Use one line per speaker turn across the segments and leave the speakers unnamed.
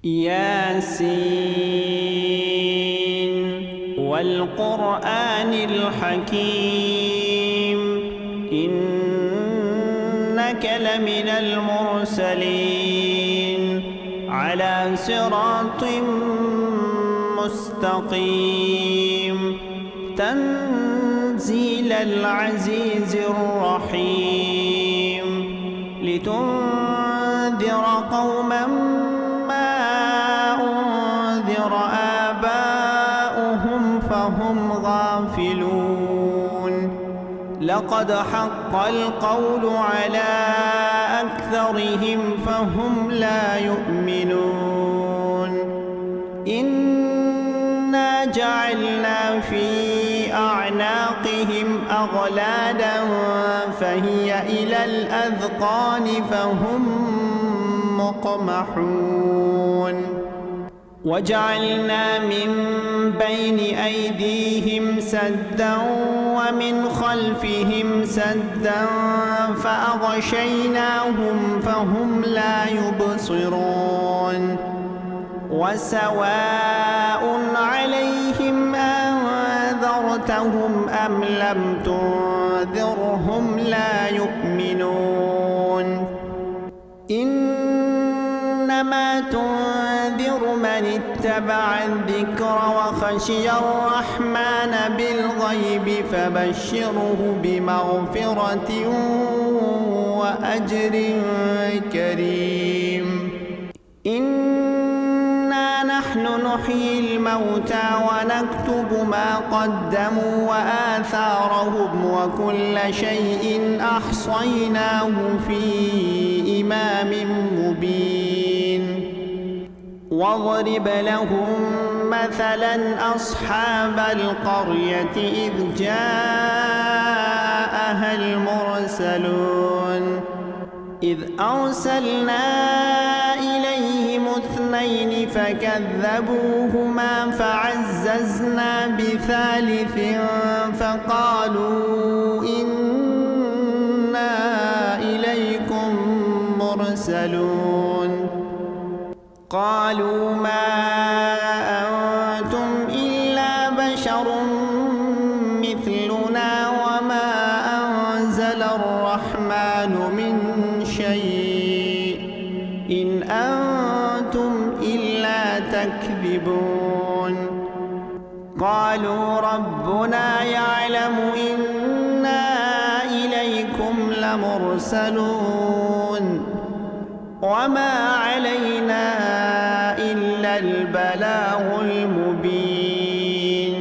ياسين والقرآن الحكيم إنك لمن المرسلين على صراط مستقيم تنزيل العزيز الرحيم لتنذر قوما ما أنذر آباؤهم فهم غافلون لقد حق القول على أكثرهم فهم لا يؤمنون إنا جعلنا في أعناقهم أغلالا فهي إلى الأذقان فهم مقمحون وجعلنا من بين أيديهم سدا ومن خلفهم سدا فأغشيناهم فهم لا يبصرون وسواء عليهم أنذرتهم أم لم تنذرهم لا يؤمنون إنما تنذر من اتبع الذكر وخشي الرحمن بالغيب فبشره بمغفرة وأجر كريم إنا نحن نحيي الموتى ونكتب ما قدموا وآثارهم وكل شيء أحصيناه في إمام مبين واضرب لهم مثلا أصحاب القرية إذ جاءها المرسلون إذ أرسلنا إليهم اثنين فكذبوهما فعززنا بثالث فقالوا إنا إليكم مرسلون قالوا ما أنتم إلا بشر مثلنا وما أنزل الرحمن من شيء إن أنتم إلا تكذبون قالوا ربنا يعلم إنا إليكم لمرسلون وما علينا إلا البلاغ المبين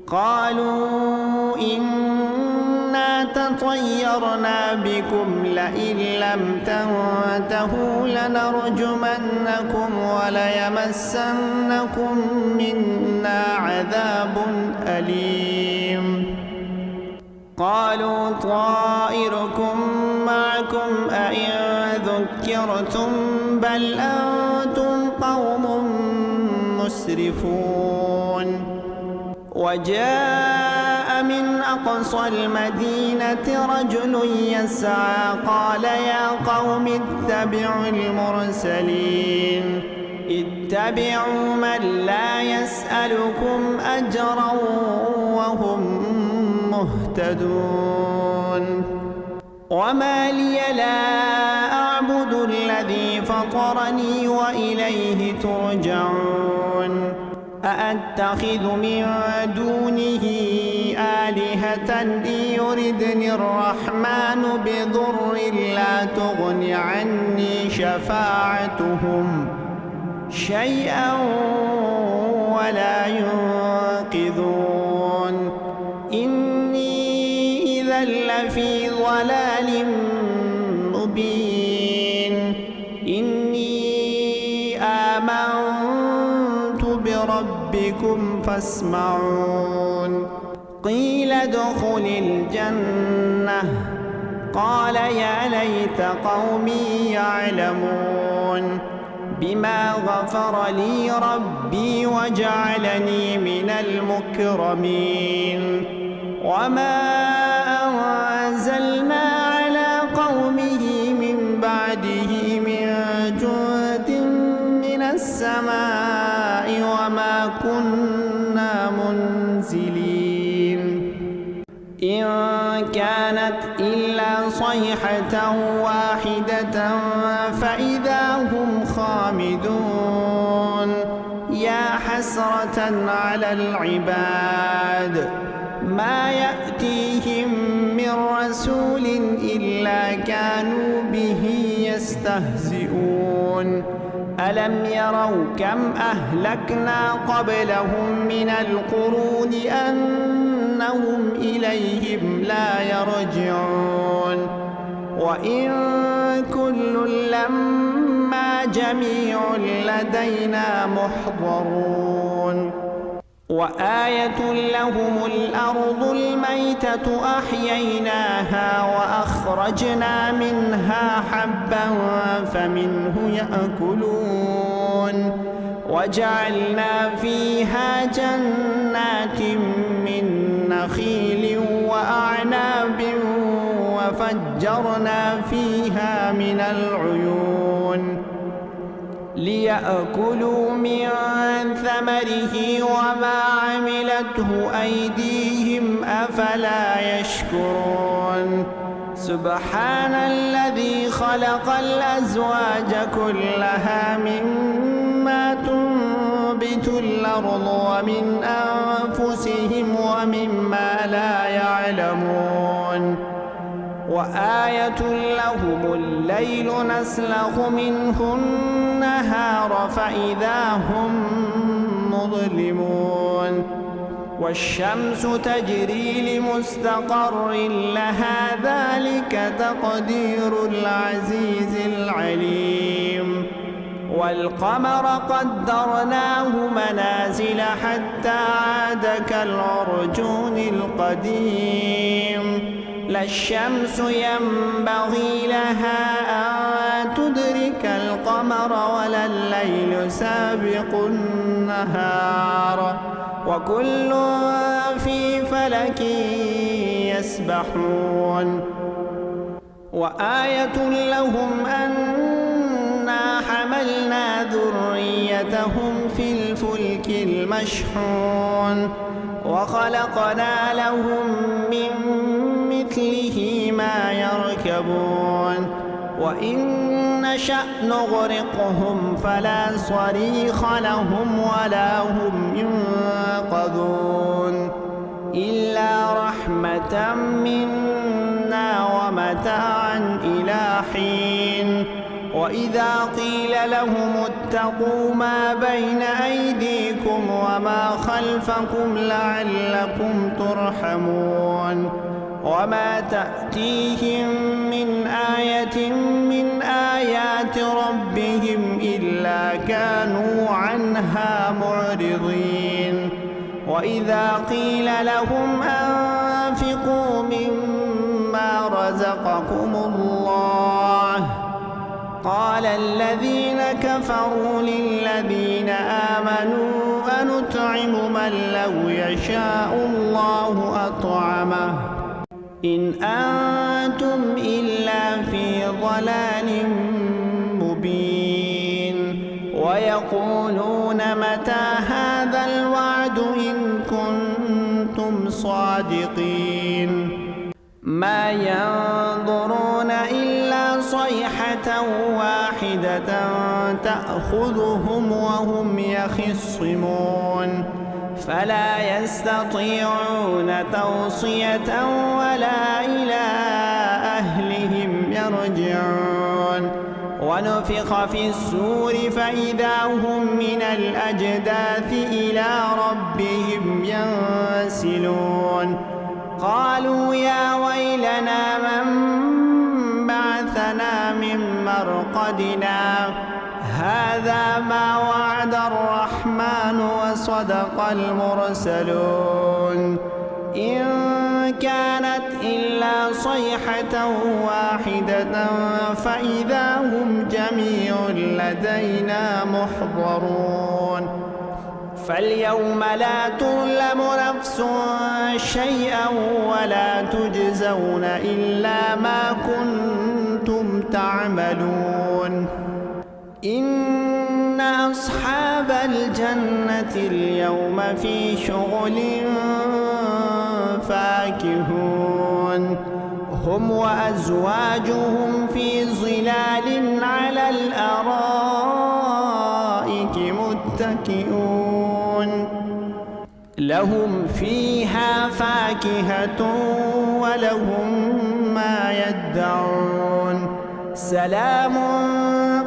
قالوا إنا تطيرنا بكم لئن لم تنتهوا لنرجمنكم وليمسنكم منا عذاب أليم قالوا طائركم معكم أئن ذكرتم بل أنتم قوم مسرفون وجاء من أقصى المدينة رجل يسعى قال يا قوم اتبعوا المرسلين اتبعوا من لا يسألكم أجرا وهم مهتدون وما لي لا أعبد الذي فطرني وإليه ترجعون أأتخذ من دونه آلهة إن يردني الرحمن بضر لا تغن عني شفاعتهم شيئا ولا ينقذون إني إذا لفي ضلال مبين إني آمنت بربكم فاسمعون قيل ادخل الجنة قال يا ليت قومي يعلمون بما غفر لي ربي وجعلني من المكرمين وما أنزلنا على قومه من بعده من جند السماء وما كنا منزلين إن كانت إلا صيحة واحدة فإذا هم خامدون يا حسرة على العباد ما يأتيهم من رسول إلا كانوا به يستهزئون ألم يروا كم أهلكنا قبلهم من القرون أنهم إليهم لا يرجعون وإن كل لما جميع لدينا محضرون وآية لهم الأرض الميتة أحييناها وأخرجنا منها حبا فمنه يأكلون وجعلنا فيها جنات من نخيل وأعناب وفجرنا فيها من العيون ليأكلوا من ثمره وما عملته أيديهم أفلا يشكرون سبحان الذي خلق الأزواج كلها مما تنبت الأرض ومن أنفسهم ومما لا يعلمون وآية لهم الليل نسلخ منه النهار فإذا هم مظلمون والشمس تجري لمستقر لها ذلك تقدير العزيز العليم والقمر قدرناه منازل حتى عاد كالعرجون القديم لا الشمس ينبغي لها أن تدرك القمر ولا الليل سابق النهار وكل في فلك يسبحون وآية لهم أنا حملنا ذريتهم في الفلك المشحون وخلقنا لهم من مثله ما يركبون وإن نشأ نغرقهم فلا صريخ لهم ولا هم ينقذون إلا رحمة منا ومتاعا إلى حين وإذا قيل لهم اتقوا ما بين أيديكم وما خلفكم لعلكم ترحمون وما تأتيهم من آية من آيات ربهم إلا كانوا عنها معرضين وإذا قيل لهم أنفقوا مما رزقكم الله قال الذين كفروا للذين آمنوا أنطعم من لو يشاء الله أطعمه إن أنتم إلا في ضلال مبين ويقولون متى هذا الوعد إن كنتم صادقين ما ينظرون إلا صيحة واحدة تأخذهم وهم يخصمون فلا يستطيعون توصية ولا إلى أهلهم يرجعون ونفخ في السور فإذا هم من الأجداث إلى ربهم ينسلون قالوا يا ويلنا من بعثنا من مرقدنا هذا ما وعد الرحمن وصدق المرسلون إن كانت إلا صيحة واحدة فإذا هم جميع لدينا محضرون فاليوم لا تظلم نفس شيئا ولا تجزون إلا ما كنتم تعملون إن أصحاب الجنة اليوم في شغل فاكهون هم وأزواجهم في ظلال على الأرائك متكئون لهم فيها فاكهة ولهم ما يدعون سلام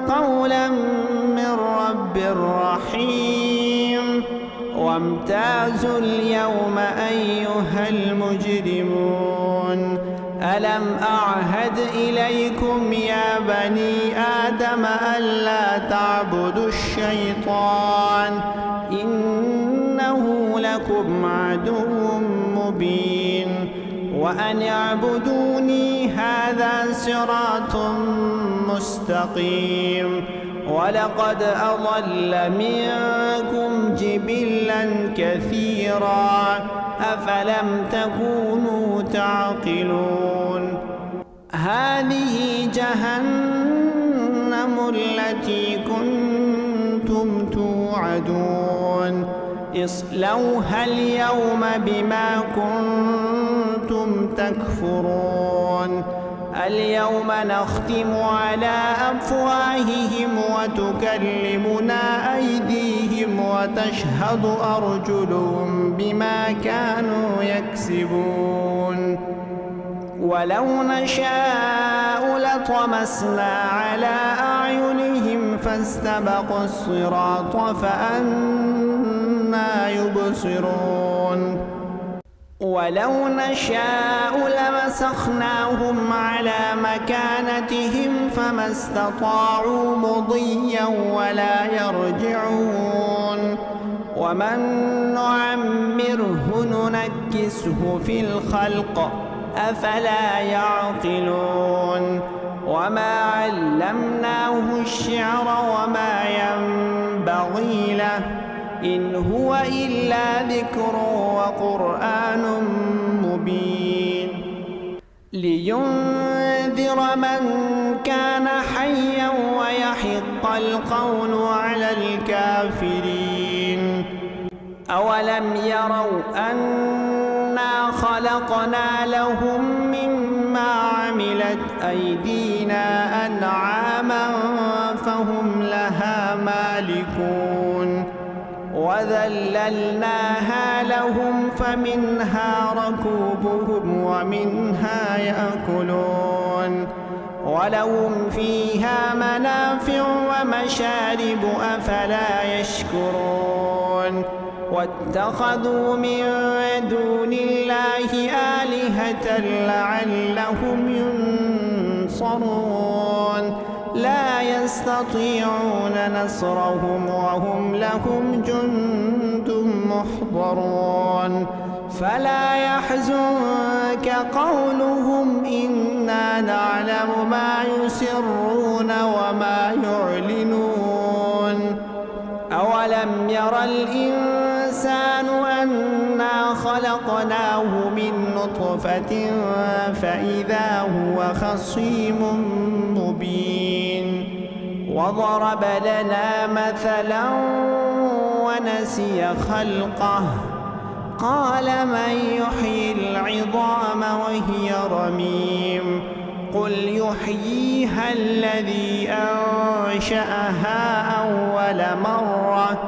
قولا من رب رحيم وامتازوا اليوم أيها المجرمون ألم أعهد إليكم يا بني آدم ألا تعبدوا الشيطان إنه لكم عدو مبين وأن اعبدوني هذا صراط مستقيم ولقد أضل منكم جبلا كثيرا أفلم تكونوا تعقلون هذه جهنم التي كنتم توعدون اصلوها اليوم بما كنتم تكفرون اليوم نختم على أفواههم وتكلمنا أيديهم وتشهد أرجلهم بما كانوا يكسبون ولو نشاء لطمسنا على أعينهم فاستبقوا الصراط فأنى يبصرون ولو نشاء لمسخناهم على مكانتهم فما استطاعوا مضيا ولا يرجعون ومن نعمره ننكسه في الخلق أفلا يعقلون وما علمناه الشعر وما ينبغي له إن هو إلا ذكر وقرآن مبين لينذر من كان حيا ويحق القول على الكافرين أولم يروا أنا خلقنا لهم مما عملت أيدينا أنعاما فهم لها مالكون وذللناها لهم فمنها ركوبهم ومنها يأكلون ولهم فيها منافع ومشارب أفلا يشكرون واتخذوا من دون الله آلهة لعلهم ينصرون لا يستطيعون نصرهم وهم لهم جند محضرون فلا يحزنك قولهم إنا نعلم ما يسرون وما يعلنون أولم ير الإنسان أنا خلقناه من نطفة فإذا هو خصيم مبين وضرب لنا مثلا ونسي خلقه قال من يحيي العظام وهي رميم قل يحييها الذي أنشأها أول مرة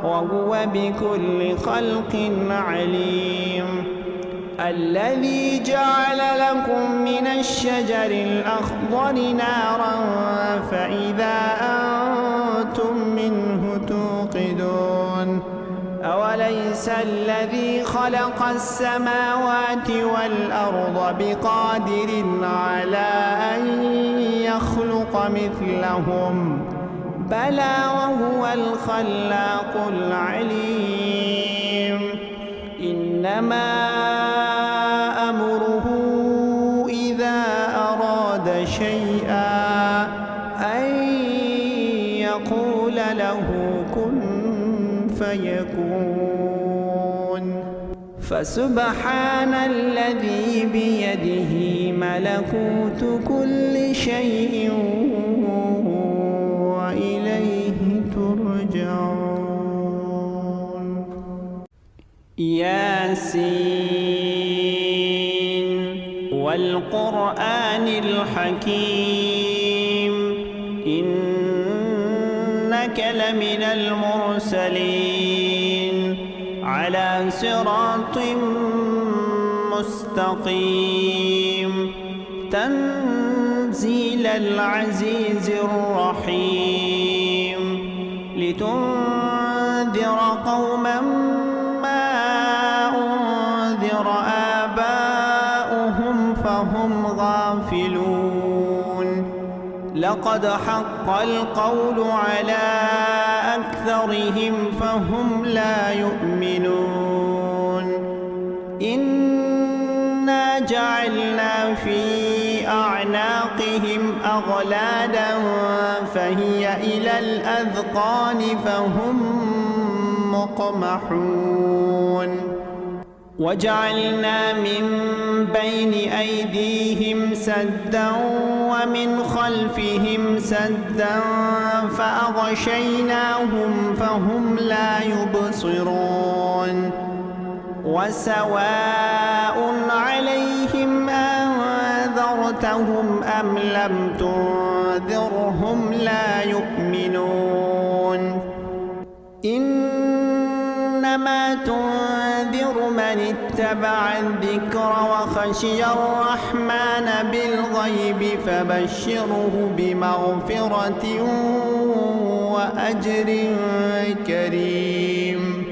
وهو بكل خلق عليم الذي جعل لكم من الشجر الأخضر نارا فإذا أنتم منه توقدون أوليس الذي خلق السماوات والأرض بقادر على أن يخلق مثلهم بلى وهو الخلاق العليم إنما أمره إذا أراد شيئا أن يقول له كن فيكون فسبحان الذي بيده ملكوت كل شيء وإليه ترجعون. ياسين والقرآن الحكيم إنك لمن المرسلين على صراط مستقيم تنزيل العزيز الرحيم لتنذر قوما ما أنذر آباؤهم فهم غافلون لقد حق القول على أكثرهم فهم لا يؤمنون إنا جعلنا في أعناقهم أغلالا فهي إلى الأذقان فهم مقمحون وجعلنا من بين أيديهم سدا ومن خلفهم سدا فأغشيناهم فهم لا يبصرون وسواء عليهم أنذرتهم أم لم تنذرهم لا يؤمنون إنما تنذر من اتبع الذكر وخشي الرحمن بالغيب فبشره بمغفرة وأجر كريم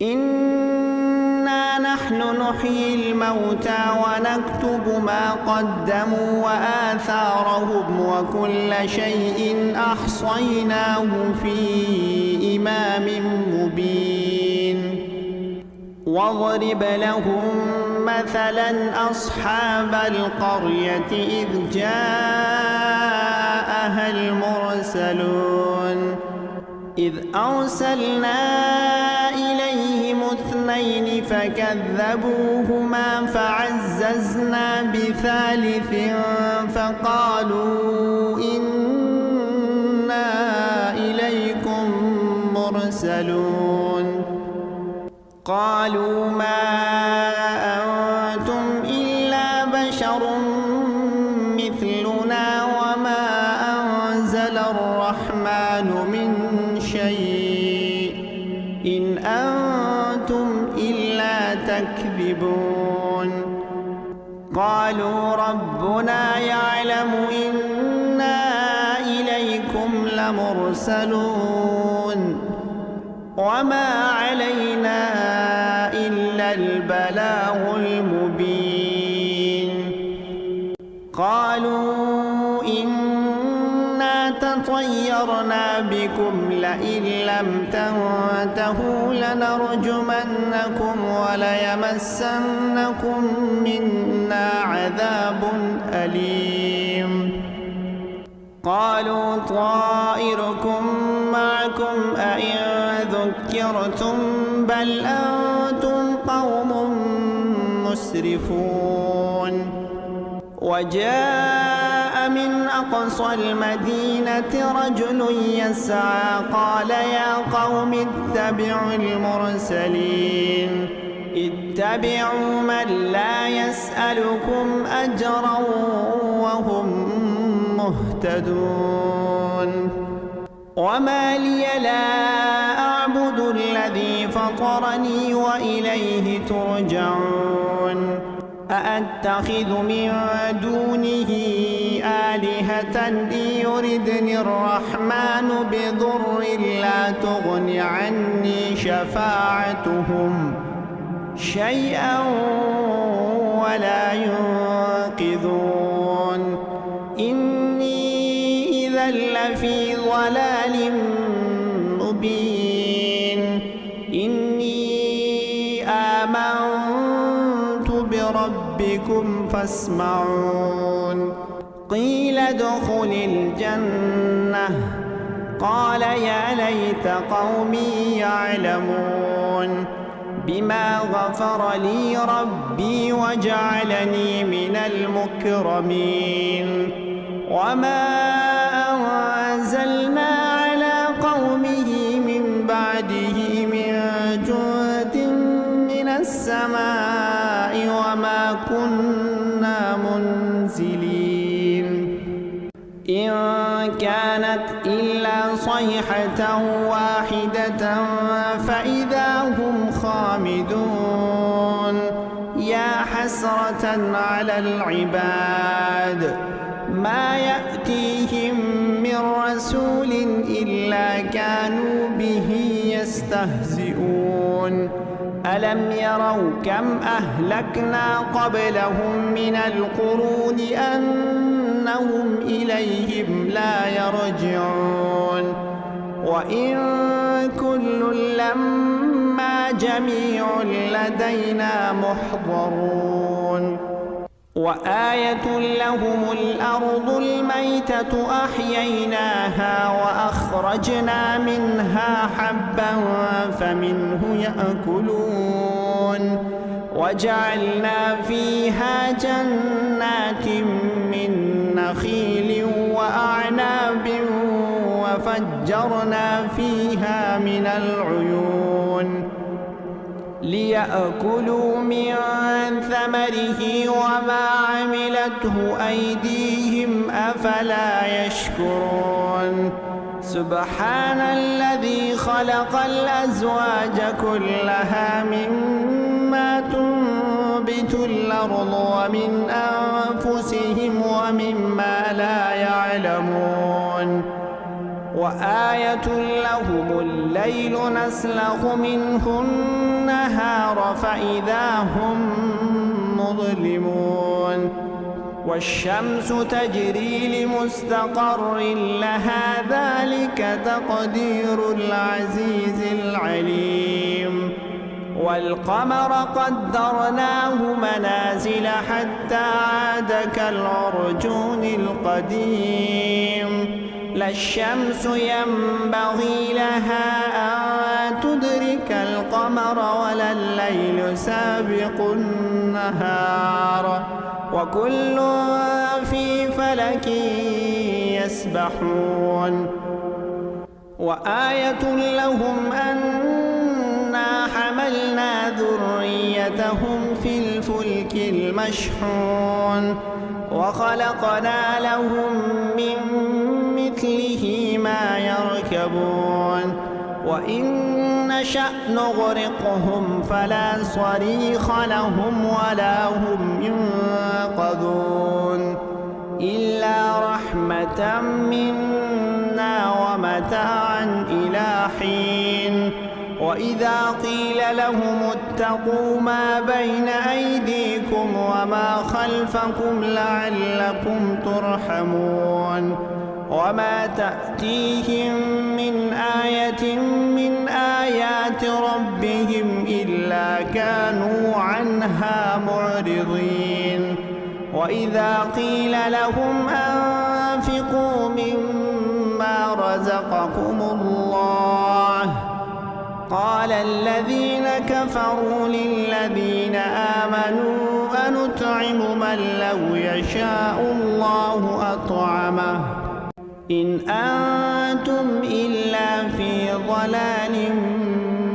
إنا نحن نحيي الموتى ونكتب ما قدموا وآثارهم وكل شيء أحصيناه في إمام مبين واضرب لهم مثلا أصحاب القرية إذ جاءها المرسلون إذ أرسلنا إليهم اثنين فكذبوهما فعززنا بثالث فقالوا إنا إليكم مرسلون قالوا ما أنتم إلا بشر مثلنا وما أنزل الرحمن من شيء إن أنتم إلا تكذبون قالوا ربنا يعلم إنا إليكم لمرسلون وما علينا إلا البلاغ المبين قالوا إنا تطيرنا بكم لئن لم تنتهوا لنرجمنكم وليمسنكم منا عذاب أليم قالوا طائركم معكم أئن ذكرتم بل أنتم قوم مسرفون وجاء من أقصى المدينة رجل يسعى قال يا قوم اتبعوا المرسلين اتبعوا من لا يسألكم أجرا وهم مهتدون وما لي لا أعبد الذي فطرني وإليه ترجعون أأتخذ من دونه آلهة إن يردني الرحمن بضر لا تغن عني شفاعتهم شيئا ولا ينقذون إني إذا لفي ضلال مبين إني آمنت بربكم فاسمعون قيل ادخل الجنة قال يا ليت قومي يعلمون بما غفر لي ربي وجعلني من المكرمين وما أنزلنا على قومه من بعده من جند السماء وما كنا منزلين إن كانت إلا صيحة واحدة فإذا هم خامدون يا حسرة على العباد ما يأتيهم من رسول إلا كانوا به يستهزئون ألم يروا كم أهلكنا قبلهم من القرون أنهم إليهم لا يرجعون وإن كل لما جميع لدينا محضرون وآية لهم الأرض الميتة أحييناها وأخرجنا منها حبا فمنه يأكلون وجعلنا فيها جنات من نخيل وأعناب وفجرنا فيها من العيون ليأكلوا من ثمره وما عملته أيديهم أفلا يشكرون سبحان الذي خلق الأزواج كلها مما تنبت الأرض ومن أنفسهم ومما لا يعلمون وآية لهم الليل نسلخ منه النهار فإذا هم مظلمون والشمس تجري لمستقر لها ذلك تقدير العزيز العليم والقمر قدرناه منازل حتى عاد كالعرجون القديم لا الشمس ينبغي لها أن تدرك القمر ولا الليل سابق النهار وكل في فلك يسبحون وآية لهم أنا حملنا ذريتهم في الفلك المشحون وخلقنا لهم من مثله ما يركبون وإن نشأ نغرقهم فلا صريخ لهم ولا هم ينقذون إلا رحمة منا ومتاعا إلى حين وإذا قيل لهم اتقوا ما بين أيديكم وما خلفكم لعلكم ترحمون وما تأتيهم من آية من آيات ربهم إلا كانوا عنها معرضين وإذا قيل لهم أنفقوا مما رزقكم الله قال الذين كفروا للذين آمنوا أنطعم من لو يشاء الله أطعمه إن أنتم إلا في ضلال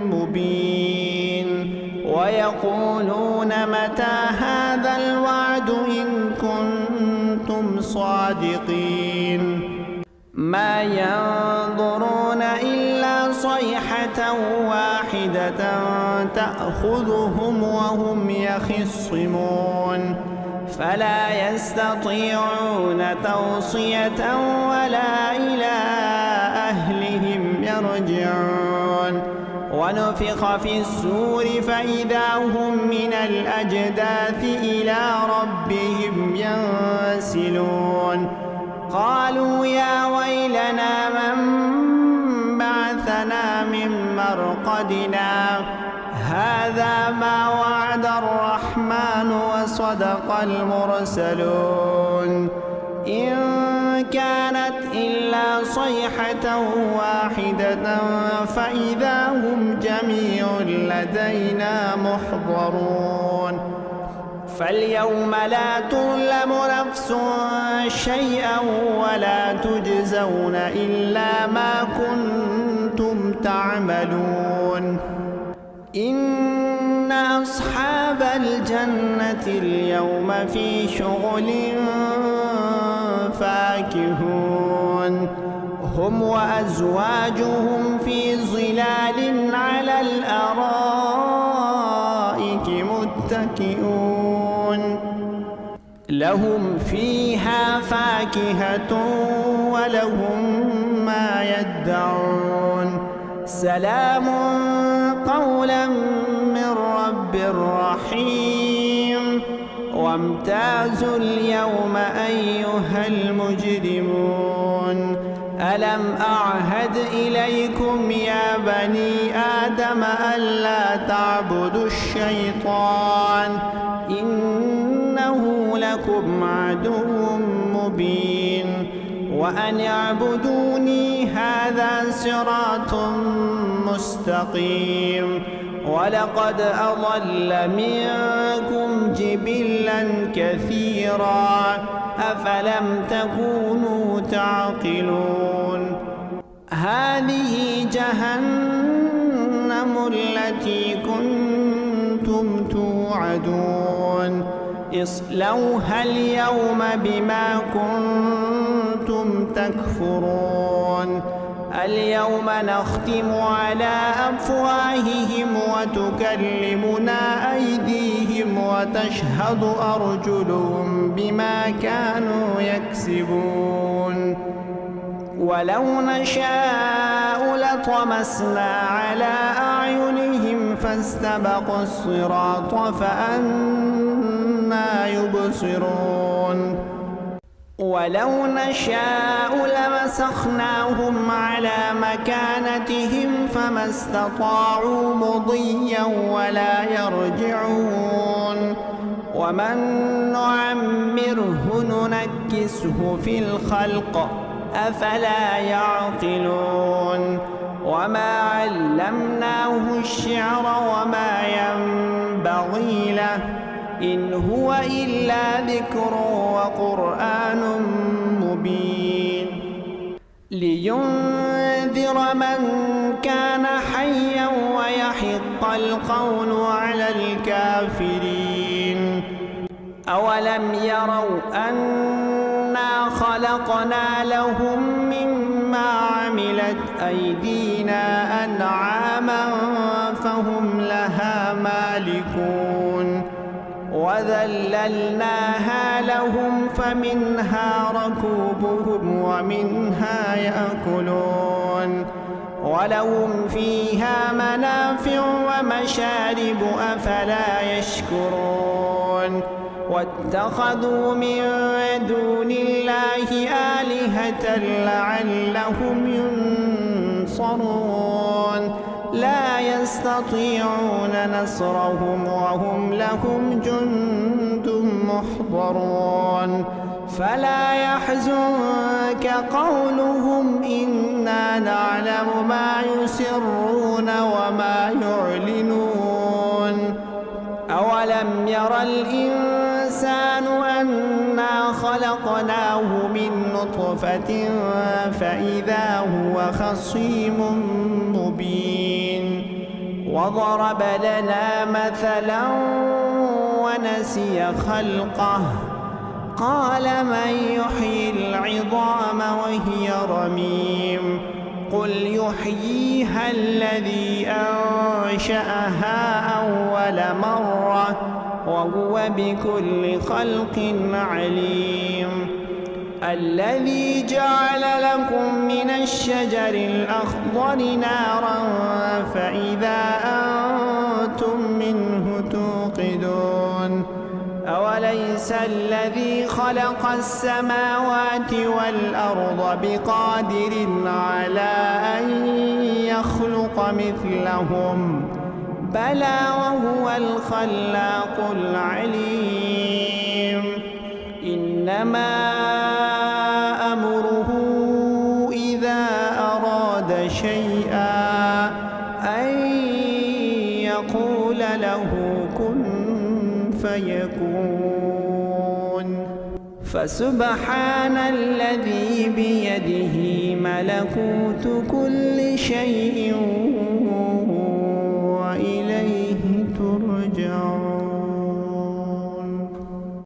مبين ويقولون متى هذا الوعد إن كنتم صادقين ما ينظرون إلا صيحة واحدة تأخذهم وهم يخصمون فلا يستطيعون توصية ولا إلى أهلهم يرجعون ونفخ في السور فإذا هم من الأجداث إلى ربهم ينسلون قالوا يا ويلنا من بعثنا من مرقدنا هذا ما وعد الرحمن وصدق المرسلون إن كانت إلا صيحة واحدة فإذا هم جميع لدينا محضرون فاليوم لا تظلم نفس شيئا ولا تجزون إلا ما كنتم تعملون إن إن أصحاب الجنة اليوم في شغل فاكهون هم وأزواجهم في ظلال على الأرائك متكئون لهم فيها فاكهة ولهم ما يدعون سلام قولا من رب رحيم وامتازوا اليوم أيها المجرمون ألم أعهد إليكم يا بني آدم ألا تعبدوا الشيطان إنه لكم عدو مبين وأن اعبدوني هذا صراط مستقيم ولقد أضل منكم جبلا كثيرا أفلم تكونوا تعقلون هذه جهنم التي كنتم توعدون اصلوها اليوم بما كنتم تكفرون اليوم نختم على أفواههم وتكلمنا أيديهم وتشهد أرجلهم بما كانوا يكسبون ولو نشاء لطمسنا على أعينهم فاستبقوا الصراط فأنى يبصرون ولو نشاء لمسخناهم على مكانتهم فما استطاعوا مضيا ولا يرجعون ومن نعمره ننكسه في الخلق أفلا يعقلون وما علمناه الشعر وما ينبغي له إن هو إلا ذكر وقرآن مبين لينذر من كان حيا ويحق القول على الكافرين أولم يروا أنا خلقنا لهم مما عملت أيدينا أنعاما فهم لها مالكون وذللناها لهم فمنها ركوبهم ومنها يأكلون ولهم فيها منافع ومشارب أفلا يشكرون واتخذوا من دون الله آلهة لعلهم ينصرون لا يستطيعون نصرهم وهم لهم جند محضرون فلا يحزنك قولهم إنا نعلم ما يسرون وما يعلنون أولم ير الإنسان أنا خلقناه من نطفة فإذا هو خصيم مبين وضرب لنا مثلا ونسي خلقه قال من يحيي العظام وهي رميم قل يحييها الذي أنشأها أول مرة وهو بكل خلق عليم الذي جعل لكم من الشجر الأخضر نارا فإذا أنتم منه توقدون أوليس الذي خلق السماوات والأرض بقادر على أن يخلق مثلهم بلى وهو الخلاق العليم إنما أمره إذا أراد شيئا أن يقول له كن فيكون فسبحان الذي بيده ملكوت كل شيء